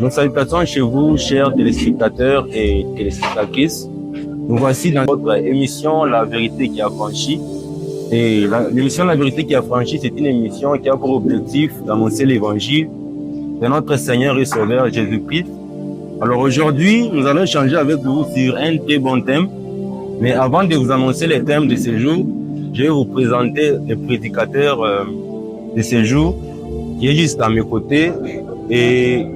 Nos salutations chez vous, chers téléspectateurs et téléspectatrices. Nous voici dans notre émission La Vérité qui a franchi. Et l'émission La Vérité qui a franchi, c'est une émission qui a pour objectif d'annoncer l'évangile de notre Seigneur et Sauveur Jésus-Christ. Alors aujourd'hui, nous allons échanger avec vous sur un très bon thème. Mais avant de vous annoncer les thèmes de ce jour, je vais vous présenter le prédicateur de ce jour qui est juste à mes côtés. Et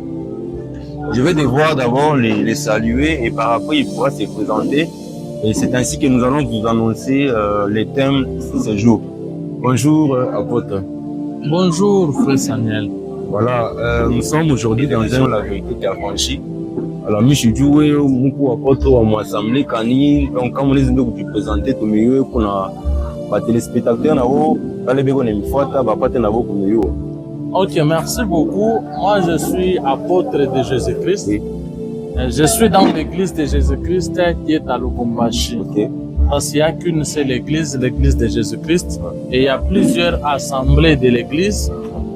je vais devoir d'abord les saluer et par après il pourra se présenter. Et c'est ainsi que nous allons vous annoncer les thèmes de ce jour. Bonjour apôtre. Bonjour frère Samuel. Voilà, nous sommes aujourd'hui dans La Vérité qui a franchi. Alors, je suis joué beaucoup apôtre à mon assemblée Kani. Donc, quand on les a présenté, tout mieux qu'on a des téléspectateurs, Ok, merci beaucoup. Moi, je suis apôtre de Jésus-Christ. Oui. Je suis dans l'église de Jésus-Christ qui est à Lubumbashi. Okay. Parce qu'il n'y a qu'une seule église, l'église de Jésus-Christ. Et il y a plusieurs assemblées de l'église.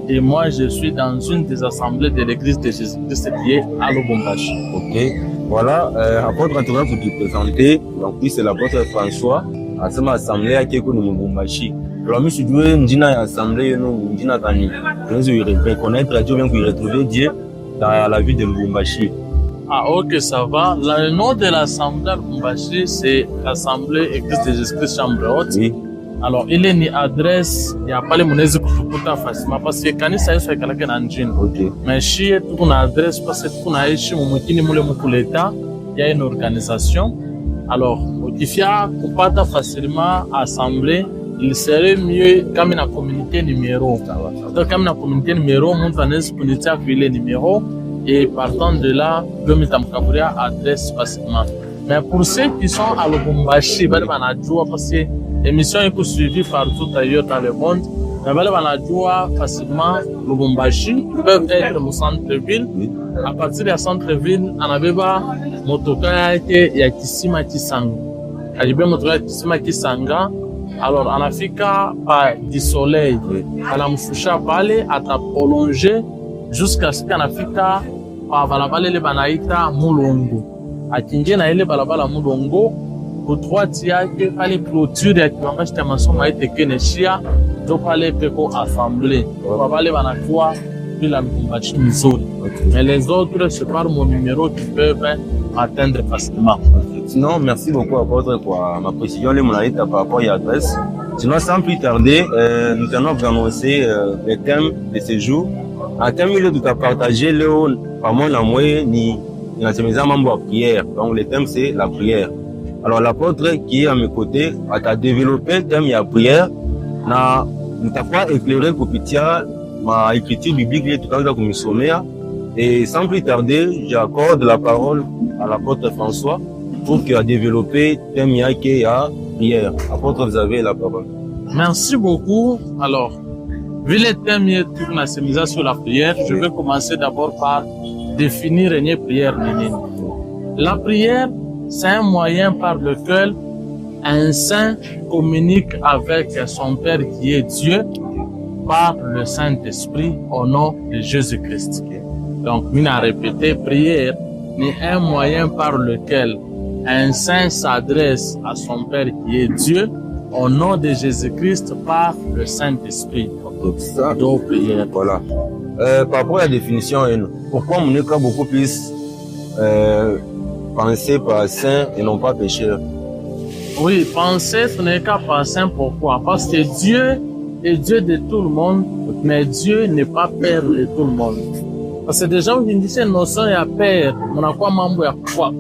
Et moi, je suis dans une des assemblées de l'église de Jésus-Christ qui est à Lubumbashi. Ok. Voilà, apôtre Antoine, pour te présenter. Donc, lui, c'est l'apôtre François. À cette assemblée, qui est à Lubumbashi. Alors, je suis doué, je suis assemblée, je suis Tani. Je suis reconnaître Dieu, bien que retrouver Dieu dans la vie de Lubumbashi. Ah, ok, ça va. Le nom de l'assemblée à Lubumbashi, c'est l'assemblée église de Jésus-Christ Chambre Haute. Oui. Alors, il est ni adresse, il n'y a pas les monnaies kufukuta facilement parce que kanisa yesu haikalake na njini. Ok. Mais shie tuko na adresse parce que tuko naishi mumukini mule mukuleta, il y a une organisation. Alors, ukifia kupata facilement assemblée, il serait mieux comme na communauté numéro. Donc, comme na communauté numéro, mtu anaweza kunitia vile numéro et partant de là, je vais m'tamkaburia adresse facilement. Mais pour ceux qui sont à Lubumbashi, bali banajua parce que l'émission est suivie partout ailleurs dans le monde. Mais bali banajua facilement Lubumbashi peuvent être au centre-ville. À partir du centre-ville, on avait motoka ya Kisima Kisanga. Ajibia motoka ya Kisima Kisanga. Alors, on a fika par du soleil. On a mfusha pale, ata prolonger jusqu'à ce qu'on a fika par balabala le banaita Mulongo. Akinje na ile balabala Mulongo. Kutwati yake pale clôture ya kiwanga cha masomo aite keneshia ndo pale peko assemblée kwa wale wanakuwa bila Lubumbashi mzuri. Mais les autres c'est par mon numéro qui peuvent atteindre facilement. Sinon, merci beaucoup apôtre pour ma précision les monaïta par rapport à l'adresse. Sinon, sans plus tarder, nous allons vous annoncer les thèmes de ce jour. En thème, il est à partager le par mon amour ni la prière. Donc, le thème c'est la prière. Alors, l'apôtre qui est à mes côtés a développé le thème de la prière. Nous avons pas éclairé pour Pitia, ma écriture biblique, tout à comme sommaire. Et sans plus tarder, j'accorde la parole à l'apôtre François pour qu'il a développé le thème de la prière. Apôtre, vous avez la parole. Merci beaucoup. Alors, vu le thème de la sémisation sur la prière, je vais commencer d'abord par définir une prière. La prière, c'est un moyen par lequel un saint communique avec son Père qui est Dieu par le Saint-Esprit au nom de Jésus-Christ. Donc, on a répété, prière est un moyen par lequel un saint s'adresse à son Père qui est Dieu au nom de Jésus-Christ par le Saint-Esprit. Donc, prière. Voilà. Par rapport à la définition, pourquoi on n'est pas beaucoup plus penser par saint et non pas pécheur? Oui, penser, ce n'est qu'à penser. Pourquoi? Parce que Dieu est Dieu de tout le monde, mais Dieu n'est pas Père de tout le monde. Parce que des gens qui disent notion il y a Père, on a quoi membre, il y a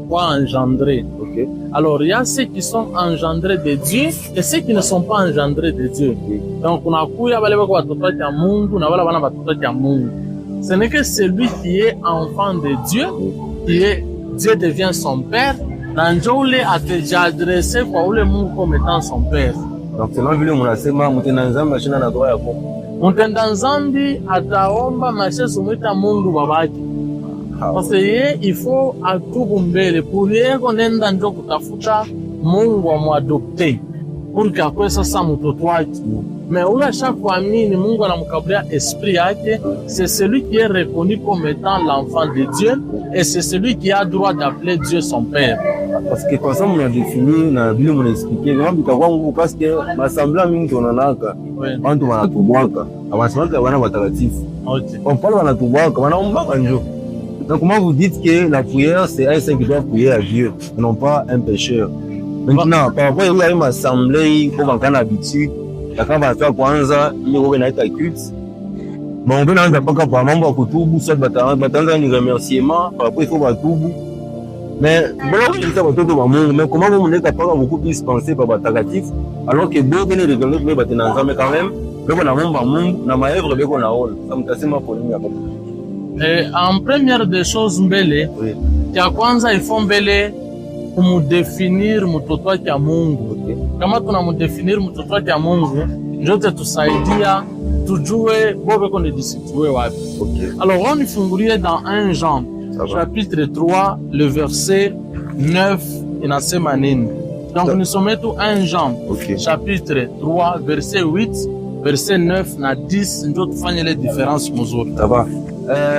quoi engendré. Okay. Alors, il y a ceux qui sont engendrés de Dieu et ceux qui ne sont pas engendrés de Dieu. Donc, on a quoi, ce n'est que celui qui est enfant de Dieu, qui est Dieu devient son Père, Nanjoule a déjà adressé pour le monde comme étant son Père. Donc, c'est là que nous avons Mtendanzambi ataomba mashesu mwita Mungu babaki. Parce que il faut atubu mbele. Pour yeko nenda njo kutafuta Mungu wa muadopte. pour kakwe sasa mtoto wake. Mais ule ashakuamini Mungu anamkabulia esprit yake, c'est celui qui est reconnu comme étant l'enfant de Dieu et c'est celui qui a droit d'appeler Dieu son père. Parce que comme ça on a défini na Bible on expliqué vraiment bitakuwa nguvu parce que masambla mingi tunanaka watu wanatubwaka awasimaka wana watakatifu. On parle wanatubwaka wanaombaka njo. Donc comment vous dites que la prière c'est un saint qui doit prier à Dieu, non pas un pécheur. Maintenant par rapport à une assemblée pour vendre habitude, la kama wanatoa kwanza ile wewe naita culte. Mais on veut naanza paka kwa mambo ya kutubu, soit bataanza ni remerciement, par rapport il faut batubu. Mais comment vous n'êtes pas beaucoup plus pensé par Batagatif, alors que beaucoup de gens qui ont été dans mais quand même, en première des choses mbele, ya kwanza ifo mbele kumudéfinir mtoto wake ya Mungu. Kama tunamudéfinir mtoto wake ya Mungu, njote tusaidia tujue bobe kone disitue wapi. Alors on ifungulie dans 1 Jean chapitre 3, le verset 9, inasema nini? Donc nous sommes tout 1 Jean, chapitre 3, verset 8, verset 9 na 10, ndio tufanye les différences mzuri. Ça va.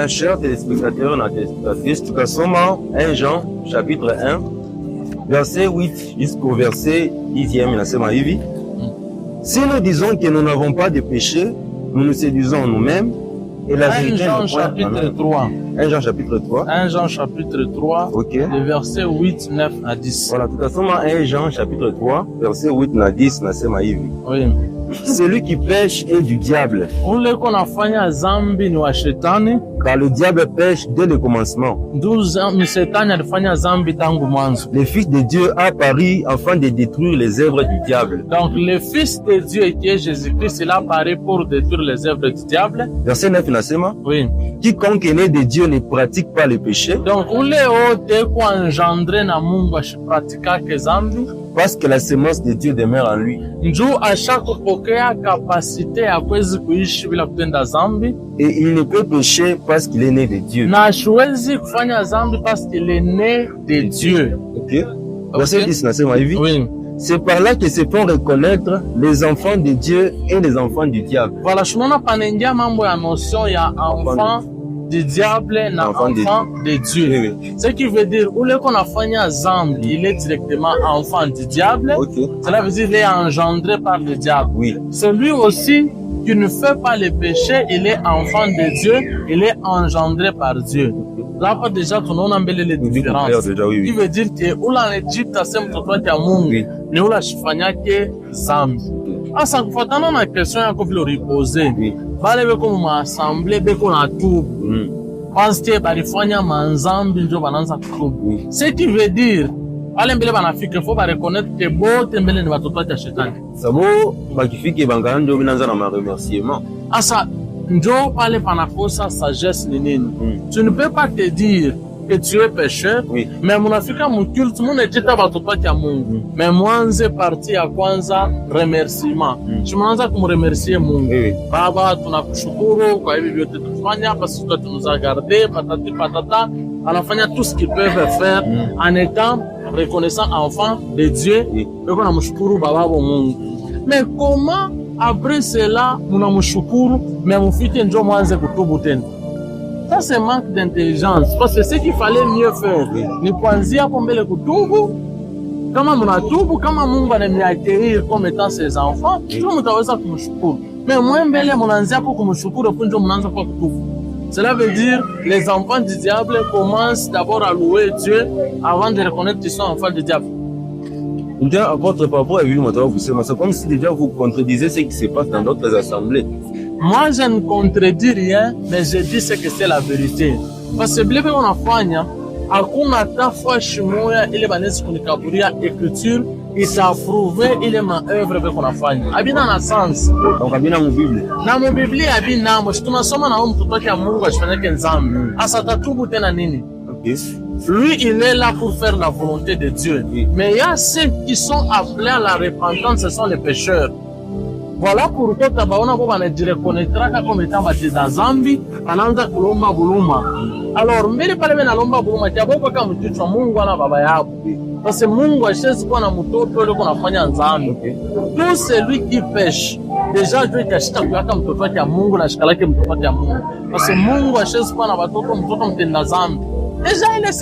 Chers téléspectateurs na téléspectatrices, tukasoma 1 Jean, chapitre 1, verset 8 jusqu'au verset 10e, inasema hivi. Si nous disons que nous n'avons pas de péché, nous nous séduisons nous-mêmes. Et la 1 Jean chapitre 3. 1 Jean chapitre 3. 1 Jean chapitre 3, le verset 8, 9 à 10. Voilà, tout à fait, 1 Jean chapitre 3, verset 8 à 10, nasema hivi. Oui. Celui qui pêche est du diable. Ule konafanya zambi ni wa shetani. Car le diable pêche dès le commencement. Shetani alifanya zambi tangu mwanzo. Le Fils de Dieu a apparu afin de détruire les œuvres du diable. Donc le Fils de Dieu qui est Jésus-Christ, il a apparu pour détruire les œuvres du diable. Verset 9 nasema. Oui. Quiconque est né de Dieu ne pratique pas le péché. Donc ule ote ko engendré na Mungu ashipratika ke zambi. Parce que la semence de Dieu demeure en lui. Njoo ashakupokea kapasite ya kuwezi kuishi bila kutenda zambi. Et il ne peut pécher parce qu'il est né de Dieu. Na hawezi kufanya zambi parce qu'il est né de Dieu. OK. Verset 10 nasema hivi. Oui. C'est par là que se font reconnaître les enfants de Dieu et les enfants du diable. Voilà, tunaona panaingia mambo ya notion ya enfant du diable na enfant de Dieu. Oui. Ce qui veut dire, ule konafanya zambi, il est directement enfant du diable. Cela veut dire qu'il est engendré par le diable. Oui. Celui aussi qui ne fait pas le péché, il est enfant de Dieu, il est engendré par Dieu. Là, déjà, tunaona mbele les différences. Qui veut dire que ula en Egypte asema mtoto wake ya Mungu ni ula shifanyake zambi. Asa kufuatana na question yako vile ulipose, bale beko mu assemblée beko na tubu. Parce que balifanya manzambi ndio bananza kutubu. Ce qui veut dire bale mbele banafika faut ba reconnaître que bote mbele ni watoto wa shetani. Sabo bakifike bangana ndio binanza na remerciement. Asa ndio pale panakosa sagesse ni nini? Tu ne peux pas te dire que tu es pécheur, mais munafika mculte munejita watoto wa Mungu. Mais mwanze parti ya kwanza remerciement. Tunaanza kumremercier Mungu. Baba, tunakushukuru kwa hivi vyote tufanya parce que tu nous as gardé patati patata. Anafanya tout ce qu'ils peuvent faire en étant reconnaissant enfant de Dieu. Beko na mshukuru baba wa Mungu. Mais comment après cela munamshukuru mais mufike ndio mwanze kutubu tena? Ça c'est manque d'intelligence parce que ce qu'il fallait mieux faire ni kuanzia hapo mbele kutubu. Kama mnatubu, kama Mungu ananiaccueillir comme étant ses enfants, ndio mtaweza kumshukuru. Mais moi mbele mnaanzia hapo kumshukuru ndio mnaanza kwa kutubu. Cela veut dire les enfants du diable commencent d'abord à louer Dieu avant de reconnaître qu'ils sont enfants du diable. À votre propos, c'est comme si déjà vous contredisez ce qui se passe dans d'autres assemblées. Moi, je ne contredis rien, mais je dis ce que c'est la vérité. Parce que blebe unafanya, hakuna tafwa shimoya ile banezi kunikaburia écriture, itaprouve ile maœuvre beko unafanya. Abina na sens. Donc abina mu Bible. Na mu Biblia abina mo, tunasoma na mtoto wake Mungu ashifanyake nzambi. Asa tatubu tena nini? Lui, il est là pour faire la volonté de Dieu. Mais il y a ceux qui sont appelés à la repentance, ce sont les pécheurs. Voilà pourquoi tabaona bo banajirekonetraka comme étant bateza zambi, anaanza kulomba buluma. Alors mbele pale bena lomba buluma taboko kama mtoto Mungu ana baba yako. Parce que Mungu ashezi kuwa na mtoto ile kunafanya nzambi. Tout celui qui pêche déjà Dieu itashita kuweka mtoto wake ya Mungu na shikalake mtoto wake ya Mungu. Parce que Mungu ashezi kuwa na watoto mtoto mtenda zambi. Déjà il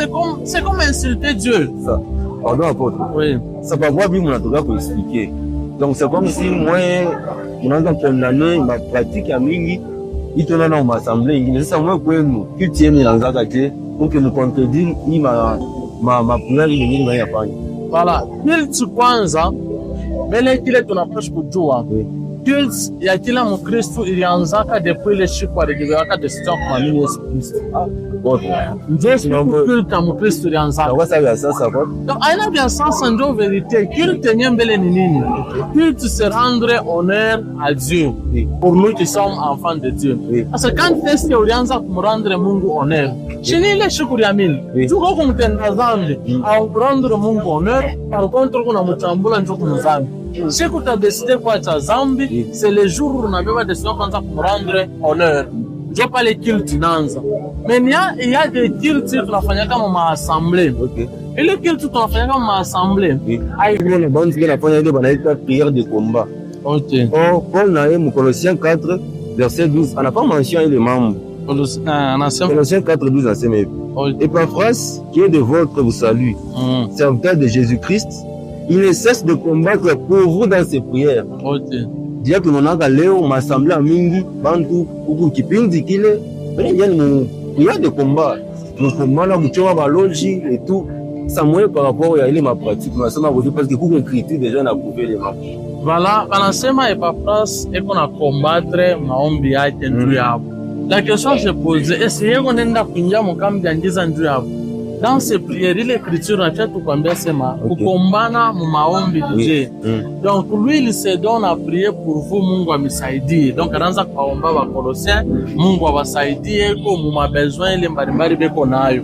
c'est comme insulter Dieu. Ça. Pardon apôtre. Oui. Ça va voir bien mon atoka pour expliquer. Donc c'est comme si moi unaanza condamner ma pratique ya mingi itona na m'assemblée ingine. Sasa moi kwenu kitu yenu inaanza je donc me contredire ni ma prière nyingine na yafanya. Voilà. Kitu kwanza mbele kile tunapaswa kujua. Kitu ya kila Mkristo ilianzaka depuis le siku alijiweka destin kwa mimi Yesu Kristo. Ndio kitu ya Mkristo ilianzaka. Kwa sababu ya sasa kwa. Donc aina bien sens ndio vérité. Kitu yenye mbele ni nini? Kitu se rendre honneur à Dieu. Pour nous qui sommes enfants de Dieu. Parce que quand est-ce que ulianza kumrendre Mungu honneur? Chini ile shukrani ya mimi. Tuko kumtenda dhambi au rendre Mungu honneur, par contre kuna mtambula ndio kumzambi. Siku tu décidé quoi cha zambi, c'est le jour où on avait décidé kwanza kumrendre honneur. Ndio pale kilt inaanza. Mais il y a des kilts tunafanya kama maassemblée. OK. Ile kilt tunafanya kama maassemblée. Aïe na bande qui nafanya ile banaita prière de combat. OK. Oh, Paul na mu Colossiens 4 verset 12, on n'a pas mentionné les membres. Colossiens 4 12 en CMF. Epaphras qui est de votre vous salue. Serviteur de Jésus-Christ. Il ne cesse de combattre pour vous dans ses prières. Dia tunaonaka leo masambla mingi bantu huku kipindi kile yani mu prière de combat. Nous combats mchoma baloji et tout. Ça moins par rapport à ile ma pratique. Nasema vous parce que kuko écrit déjà na prouver les membres. Voilà, wanasema Epaphras eko na combattre maombi yake ndio hapo. La question se pose, est-ce yeko nenda kuingia mkambi angiza ndio hapo? Dans ces prières, l'écriture a fait tout comme sema kukombana mu maombi DJ. Donc lui il se donne à prier pour vous Mungu amisaidie. Donc anaanza kuomba wa Colossiens, Mungu awasaidie kwa mu mabesoin ile mbalimbali beko nayo.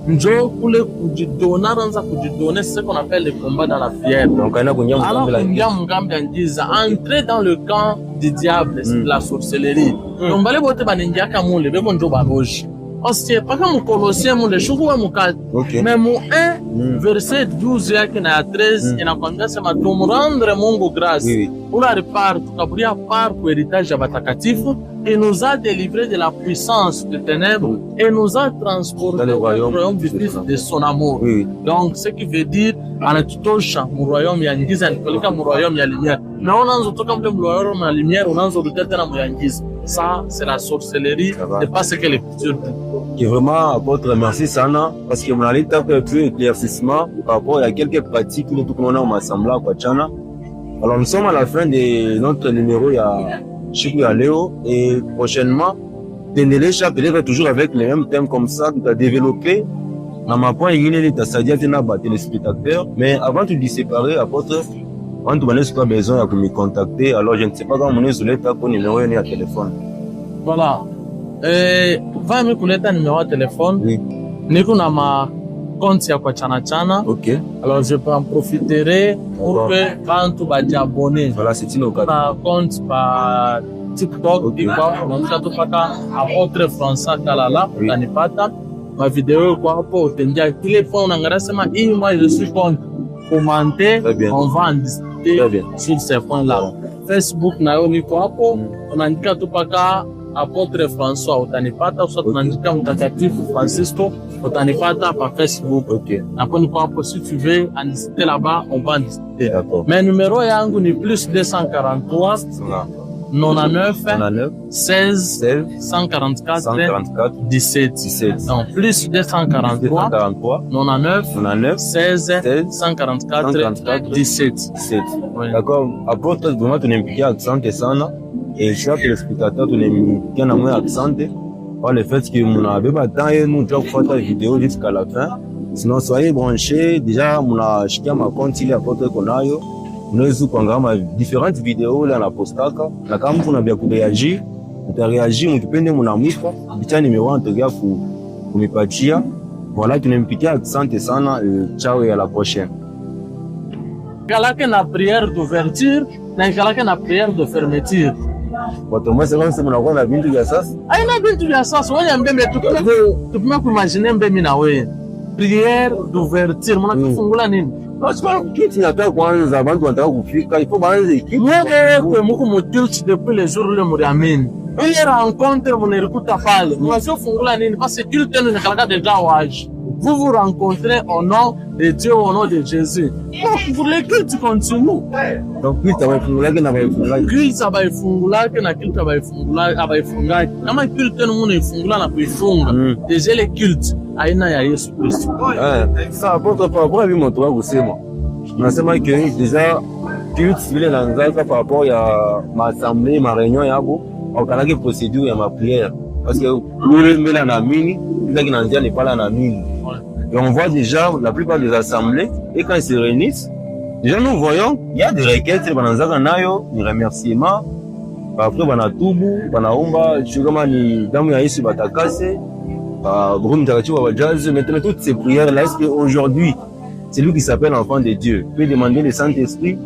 Njo kule kujidona, anaanza kujidona, c'est ce qu'on appelle le combat dans la prière. Donc ana kuingia mkambi angiza, entrer dans le camp du diable, la sorcellerie. Donc bale bote baningia kamule beko njo baroji. Ostie paka mu Colossiens mu le shukuwa mukati. Mais mu 1 verset 12 yake na 13 inakwambia sema tumrendre Mungu grâce. Ula repart tukaburia part ku héritage ya batakatifu et nous a délivré de la puissance des ténèbres et nous a transporté au royaume du fils de son amour. Donc ce qui veut dire anatutosha mu royaume ya ngiza nipeleka mu royaume ya lumière. Na unaanza kutoka mle mu royaume ya lumière unaanza kurudia tena mu ya ngiza. Ça c'est la sorcellerie, c'est pas ce que l'écriture dit. Qui est vraiment apôtre merci sana parce que mon allait taper plus éclaircissement par rapport à quelques pratiques que nous avons ensemble quoi chana. Alors nous sommes à la fin de notre numéro il y a Chiku ya Léo et prochainement Tendelesha peut-être toujours avec les mêmes thèmes comme ça que tu as développé. Dans ma point il est ta sadia tena ba téléspectateurs mais avant de séparer apôtre quand tu as pas besoin de me contacter alors je ne sais pas comment on est sur l'état pour numéro à téléphone. Voilà. Va me kuleta numéro de téléphone. Niko na ma compte ya kwa chana. OK. Alors je peux en profiter pour que bantu bajiabonner. Voilà, c'est une occasion. Na compte pa TikTok iko unaanza tupaka apôtre François Kalala utanipata. Ma vidéo kwa hapo utengia kile phone unaangalia sema hii moi je suis compte. Commenter, on va en discuter sur ces points-là. Facebook nayo niko hapo unaandika tupaka apôtre François utanipata, soit tunaandika mtakatifu Francisco utanipata par Facebook. OK. Hapo niko hapo, si tu veux en discuter là-bas, on va en discuter. Mais numéro yangu ni plus 243 99 16 144 17. Donc plus 243 99 16 144 17. D'accord. Apôtre vraiment tunampigia asante sana. Et chaque téléspectateur tunampigia na moyo asante par le fait que mnabeba temps et nous tu kufuata la vidéo jusqu'à la fin. Sinon soyez branchés déjà mnashikia ma compte ile apôtre konayo. Unaweza kuangalia différentes vidéos là na postaka na kama mtu unabia kureagir utareagir mkipende mnamwipa bicha nimewaa ntegea kumipatia. Voilà tunampigia asante sana. Ciao et à la prochaine. Galake na prière d'ouverture na ikalake na prière de fermeture. Moi c'est comme si mnakuwa na bintu vya sasa. Aina bintu vya sasa wewe mbembe tupime kuimagine mbemi na wewe. Prière d'ouverture mnakufungula nini? Kitu inataka kwanza abantu wanataka kufika, il faut baanze kitu. Wewe mko motivé depuis les jours le muriamini. Ile rencontre mnalikuta pale. Mnafungula nini? Parce que culte nous nakalaka déjà wage. Vous vous rencontrez au nom de Dieu, au nom de Jésus. Donc, pour les cultes continue. Donc, culte abaifungulake na baifungulake. Culte abaifungulake na culte abaifungulake. Kama culte nous ifungula na kuifunga. Déjà les cultes aina ya Yesu Kristo. Ça apporte par rapport à lui montrer kusema. Nasema que déjà culte vile nanzaka par rapport ya maassemblée, ma réunion yabo, okalaki procédure ya ma prière. Parce que nous mbele anaamini, kila kinaanzia ni pala anaamini. Et on voit déjà la plupart des assemblées, et quand ils se réunissent, déjà nous voyons, il y a des requêtes, bananzaka nayo, ni remerciements, après banatubu, banaomba, kama ni damu ya Yesu batakase, Roho Mtakatifu wajaze. Maintenant toutes ces prières là, est-ce qu'aujourd'hui, c'est lui qui s'appelle enfant de Dieu, peut demander le Saint-Esprit,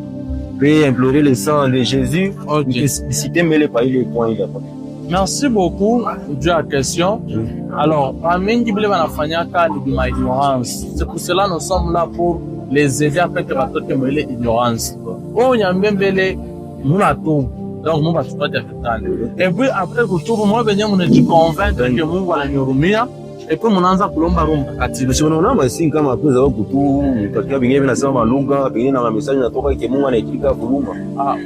peut implorer le sang de Jésus, citer mais les pays les points il y a pas. Merci beaucoup de la question. Alors, parmi les banafanyaka ni ma ignorance. C'est pour cela que nous sommes là pour les aider à faire que bato que moi l'ignorance. On y a même belé munato. Donc nous va se faire des et puis après retour moi venir on dit convaincre que Mungu ananihurumia et puis mnaanza kulomba Roho Mtakatifu. Sio unaona basi kama hapo za kutu mtakia vingine vinasema malugha, vingine na message natoka kwa Mungu anaikika kulumba.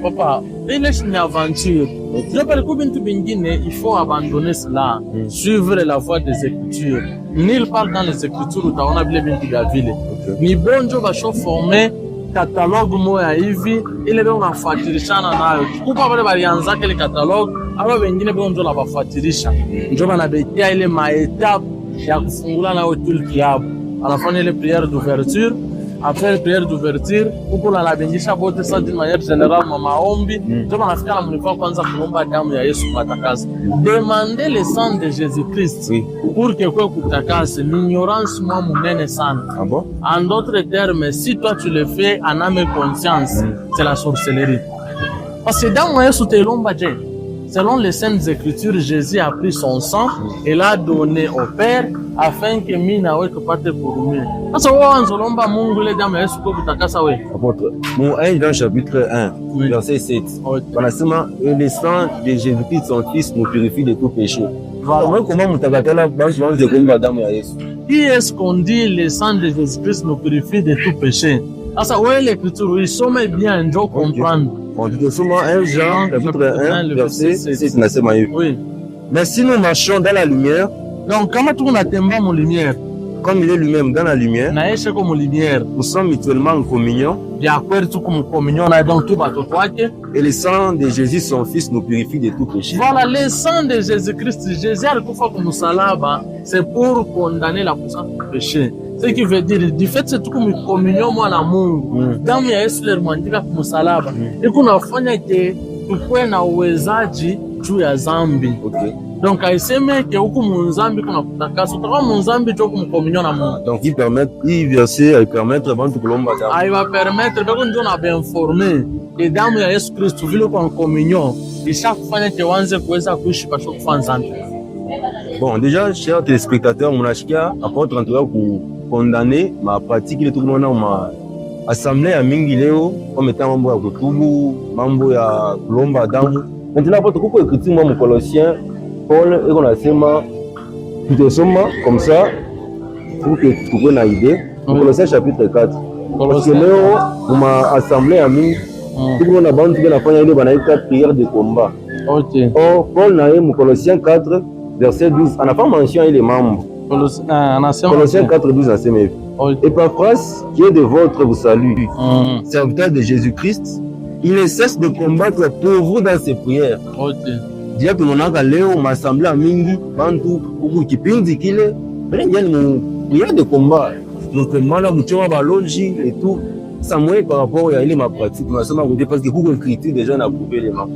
Papa, ile ni une aventure. Je parle que bintu bingine, il faut abandonner cela, suivre la voie des Écritures. Nil parle dans les Écritures utaona vile bintu vya vile. Ni bonjo basho former catalogue moya hivi ile bado unafuatilishana nayo. Kupa wale walianza kile catalogue, aba wengine bonjo na bafuatilisha. Ndio banabetia ile maetape ya kufungula na culte yabo. Anafanya ile prière d'ouverture. Après la prière d'ouverture, pour la bengisha bote ça d'une manière générale maombi, ndio banafika na mlikuwa kwanza kuomba damu ya Yesu kutakasa. Demandez le sang de Jésus-Christ pour que quoi kutakase. L'ignorance moi munene sana. Ah bon? En d'autres termes, si toi tu le fais en âme et conscience, c'est la sorcellerie. Parce que damu ya Yesu telomba je. Selon les Saintes Écritures, Jésus a pris son sang et l'a donné au Père afin que mina wewe tupate kurumia. Sasa wao wanzolomba Mungu ile damu ya Yesu kwa kutakasa wewe. Apôtre, mon 1 dans chapitre 1, verset 7. Wanasema le sang de Jésus-Christ son fils nous purifie de tout péché. Voilà comment mtakatala basi wanze kuomba damu ya Yesu. Qui est-ce qu'on dit le sang de Jésus-Christ nous purifie de tout péché? Sasa wewe l'Écriture isome bien ndio comprendre. On dit souvent 1 Jean, chapitre 1, verset 7. Oui. Mais si nous marchons dans la lumière, donc kama tu unatemba mu lumière, comme il est lui-même dans la lumière, na yeye comme lumière, nous sommes mutuellement en communion. Ya kweli tu comme communion na donc tu batoto wake. Et le sang de Jésus son fils nous purifie de tout péché. Voilà, le sang de Jésus-Christ, Jésus alikufa kwa msalaba, c'est pour condamner la puissance du péché. Ce qui veut dire, du fait c'est tout comme communion moi na Mungu. Damu ya Yesu limwandika kwa msalaba. Iko nafanya ke tukue na uwezaji juu ya dhambi. Okay. Donc aiseme ke huku munzambi kuna kutakasa, utakuwa munzambi tu kumkomunyo na Mungu. Donc il verset permettre avant de kulomba damu. Il va permettre bako ndio na bien informer que damu ya Yesu Kristo vile kwa communion ishakufanya ke wanze kuweza kuishi pasho kufanya dhambi. Bon, déjà chers téléspectateurs, monashikia apôtre en tout cas pour condamner ma pratique ile tukunaona ma assemblée ya mingi leo comme étant mambo ya kutubu, mambo ya kulomba damu. Maintenant apôtre kuko écriture moi mu Colossiens Paul et qu'on a sema tutasoma comme ça pour que tu aies une idée. Colossiens chapitre 4. Parce que leo ma assemblée ya mingi tukunaona bantu banafanya ile banaita prière de combat. OK. Or Paul na mu Colossiens 4 verset 12 on a pas mentionné les membres. Colossiens 4, 12 en CMF. Epaphras, qui est de votre vous salue, serviteur de Jésus-Christ, il ne cesse de combattre pour vous dans ses prières. Dia tunaonaka leo masambla ya mingi bantu huku kipindi kile yani mu prière de combat. Donc mala mchoma baloji et tout ça moi par rapport à ile ma pratique nasema côté parce que huko écriture déjà na prouvé les mains.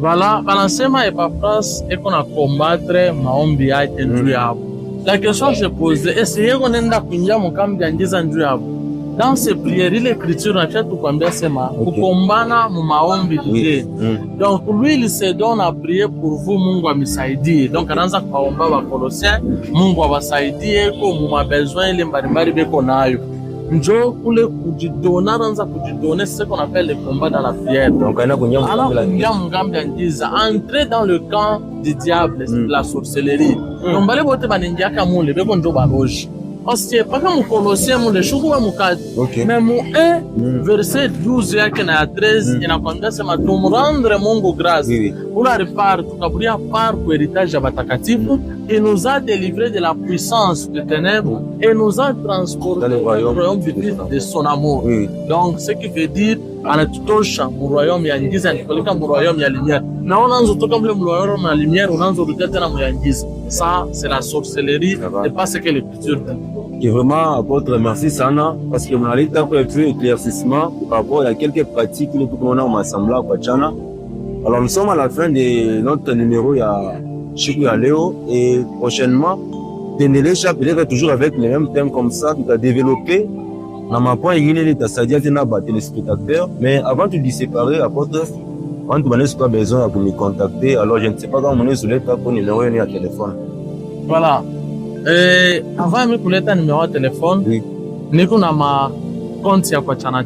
Voilà, banasema Epaphras eko na combattre maombi yake njuu yabo. La question se pose, est-ce que on enda kuingia mukambi angiza njuu yabo? dans ces prières, l'écriture n'a fait tout comme c'est ma kukombana mu maombi today. Donc lui il se donne à prier pour vous, Mungu amisaidie. Donc anaanza kuomba wa Colossiens, Mungu awasaidie kwa mu besoin ile mbalimbali beko nayo. Njo kule kujidona, anaanza kujidona, c'est ce qu'on appelle le combat dans la prière. Donc alors Mungambi andiza entrer dans le camp du diable, la sorcellerie. Donc bale bote baningia kamule beko njo baroji. Ostie paka mu Colossiens mu leshukuwa mukati. Mais mu 1 verset 12 yake na 13 inakwambia sema tumrendre Mungu grâce. Ula repart tukaburia par ku héritage ya batakatifu, et nous a délivré de la puissance des ténèbres et nous a transporté dans le royaume de son amour. Donc ce qui veut dire anatutosha mu royaume ya ngiza anatupeleka mu royaume ya lumière. Na unaanza kutoka mle mu royaume ya lumière unaanza kurudia tena mu ya ngiza. Ça c'est la sorcellerie et pas ce que l'écriture dit. Qui vraiment apôtre, merci sana parce que mon allait taper plus éclaircissement par rapport à quelques pratiques que nous avons assemblées à Chana. Alors nous sommes à la fin de notre numéro à Chikou Léo et prochainement Ténélécha peut-être toujours avec les mêmes thèmes comme ça tu as développé dans ma point il est à Sadia Tena bat téléspectateurs. Mais avant de se séparer apôtre, quand tu n'as pas besoin de me contacter, alors je ne sais pas comment on est sur l'état pour numéro à téléphone. Voilà. Avant de kuleta numéro de téléphone, niko na ma compte ya kwa Chana.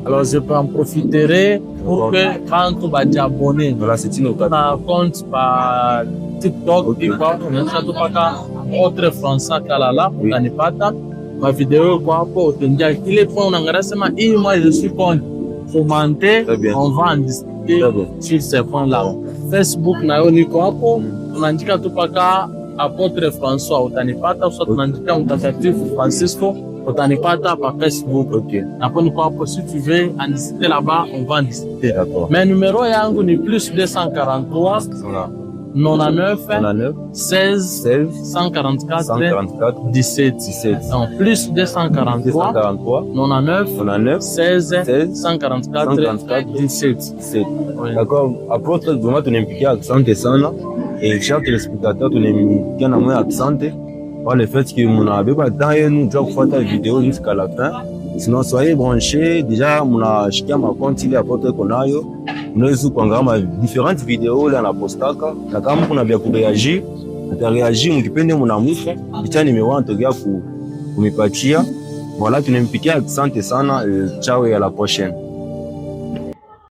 Alors je peux en profiter pour que quand tu vas t'abonner. Voilà, c'est une occasion. Na compte par TikTok, TikTok, on paka autre français kalala, utanipata ma vidéo kwa hapo utengia kile point unaangalia sema hii moi je suis compte. Commenter, on va en discuter sur ces points-là. Facebook nayo niko hapo, unaandika tu paka Apôtre François utanipata, soit tunaandika Mtakatifu Francisco utanipata par Facebook. Après niko hapo, si tu veux en discuter là-bas, on va en discuter. Mais numéro yangu ni plus 243 99 16 144 17. Donc plus 243 99 16 144 17. D'accord. Apôtre, vraiment tu n'impliques accent sana. Et chers téléspectateurs, tu n'es pas moins absenté par le fait que mon abbé pas temps et nous devons faire ta vidéo jusqu'à la fin. Sinon, soyez branchés. Déjà, mon acheté ma compte il est apôtre Konayo. Nous avons différentes vidéos là na postaka. Na kama kuna bien kureagir, utareagir mkipende mon amour. Bicha numéro ntogia kumipatia. Voilà, tu n'es pas accent sana. Ciao et à la prochaine.